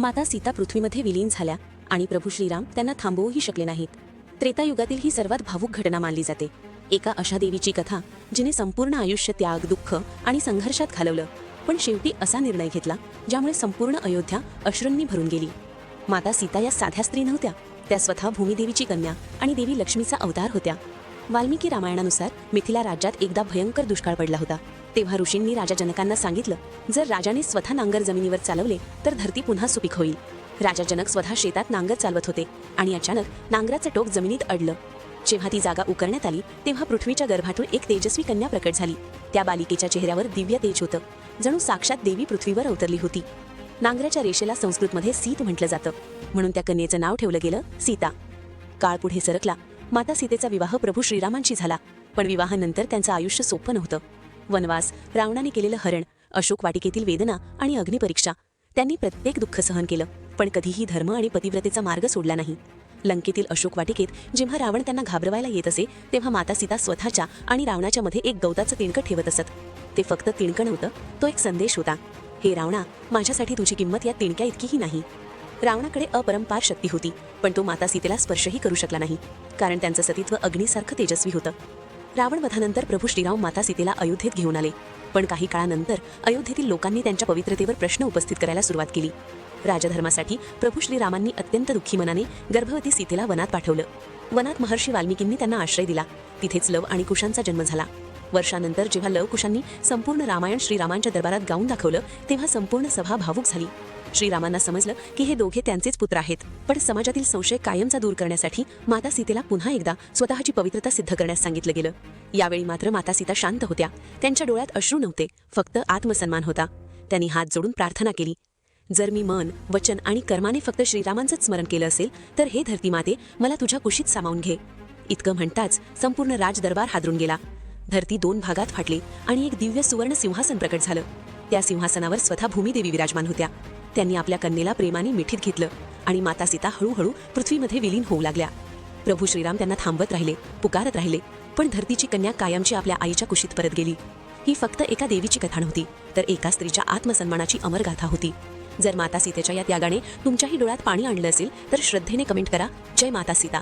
माता सीता पृथ्वीमध्ये विलीन झाल्या आणि प्रभू श्रीराम त्यांना थांबवूही शकले नाहीत. त्रेतायुगातील ही सर्वात भावूक घटना मानली जाते. एका अशा देवीची कथा जिने संपूर्ण आयुष्य त्याग, दुःख आणि संघर्षात घालवलं, पण शेवटी असा निर्णय घेतला ज्यामुळे संपूर्ण अयोध्या अश्रूंनी भरून गेली. माता सीता या साध्या स्त्री नव्हत्या, त्या स्वतः भूमिदेवीची कन्या आणि देवी लक्ष्मीचा अवतार होत्या. वाल्मिकी रामायणानुसार मिथिला राज्यात एकदा भयंकर दुष्काळ पडला होता. तेव्हा ऋषींनी राजा जनकांना सांगितलं, जर राजाने स्वतः नांगर जमिनीवर चालवले तर धरती पुन्हा सुपीक होईल. राजा जनक स्वतः शेतात नांगर चालवत होते आणि अचानक नांगराचं टोक जमिनीत अडलं. जेव्हा ती जागा उकरण्यात आली तेव्हा पृथ्वीच्या गर्भातून एक तेजस्वी कन्या प्रकट झाली. त्या बालिकेच्या चेहऱ्यावर दिव्य तेज होतं, जणू साक्षात देवी पृथ्वीवर अवतरली होती. नांगराच्या रेषेला संस्कृतमध्ये सीत म्हटलं जातं, म्हणून त्या कन्येचं नाव ठेवलं गेलं सीता. काळ पुढे सरकला. माता सीतेचा विवाह प्रभू श्रीरामांशी झाला, पण विवाहानंतर त्यांचं आयुष्य सोपं नव्हतं. वनवास, रावणाने केलेलं हरण, अशोक वाटिकेतील वेदना आणि अग्निपरीक्षा, त्यांनी प्रत्येक दुःख सहन केलं, पण कधीही धर्म आणि पतिव्रतेचा मार्ग सोडला नाही. लंकेतील अशोक वाटिकेत जेव्हा रावण त्यांना घाबरवायला येत असे तेव्हा माता सीता स्वतःच्या आणि रावणाच्या मध्ये एक गवताचं तिणकं ठेवत असत. ते फक्त तिणकं नव्हतं, तो एक संदेश होता. हे रावणा, माझ्यासाठी तुझी किंमत या तिणक्या इतकीही नाही. रावणाकडे अपरंपार शक्ती होती, पण तो माता सीतेला स्पर्शही करू शकला नाही, कारण त्यांचं सतीत्व अग्नीसारखं तेजस्वी होतं. रावणवधानंतर प्रभू श्रीराम माता सीतेला अयोध्येत घेऊन आले, पण काही काळानंतर अयोध्येतील लोकांनी त्यांच्या पवित्रतेवर प्रश्न उपस्थित करायला सुरुवात केली. राजधर्मासाठी प्रभू श्रीरामांनी अत्यंत दुःखी मनाने गर्भवती सीतेला वनात पाठवलं. वनात महर्षी वाल्मिकींनी त्यांना आश्रय दिला. तिथेच लव आणि कुशांचा जन्म झाला. वर्षानंतर जेव्हा लव कुशांनी संपूर्ण रामायण श्रीरामांच्या दरबारात गाऊन दाखवलं तेव्हा संपूर्ण सभा भावूक झाली. श्रीरामांना समजलं की हे दोघे त्यांचेच पुत्र आहेत, पण समाजातील संशय कायमचा दूर करण्यासाठी माता सीतेला पुन्हा एकदा स्वतःची पवित्रता सिद्ध करण्यास सांगितलं गेलं. यावेळी मात्र माता सीता शांत होत्या. त्यांच्या डोळ्यात अश्रू नव्हते, फक्त आत्मसन्मान होता. त्यांनी हात जोडून प्रार्थना केली, जर मी मन, वचन आणि कर्माने फक्त श्रीरामांचंच स्मरण केलं असेल तर हे धरती माते, मला तुझ्या कुशीत सामावून घे. इतकं म्हणताच संपूर्ण राजदरबार हादरून गेला. धरती दोन भागात फाटली आणि एक दिव्य सुवर्ण सिंहासन प्रकट झालं. त्या सिंहासनावर स्वतः भूमिदेवी विराजमान होत्या. त्यांनी आपल्या कन्येला प्रेमाने मिठीत घेतलं आणि माता सीता हळूहळू पृथ्वीमध्ये विलीन होऊ लागल्या. प्रभू श्रीराम त्यांना थांबवत राहिले, पुकारत राहिले, पण धरतीची कन्या कायमची आपल्या आईच्या कुशीत परत गेली. ही फक्त एका देवीची कथा नव्हती, तर एका स्त्रीच्या आत्मसन्मानाची अमर गाथा होती. जर माता सीतेच्या या त्यागाने तुमच्याही डोळ्यात पाणी आणलं असेल तर श्रद्धेने कमेंट करा, जय माता सीता.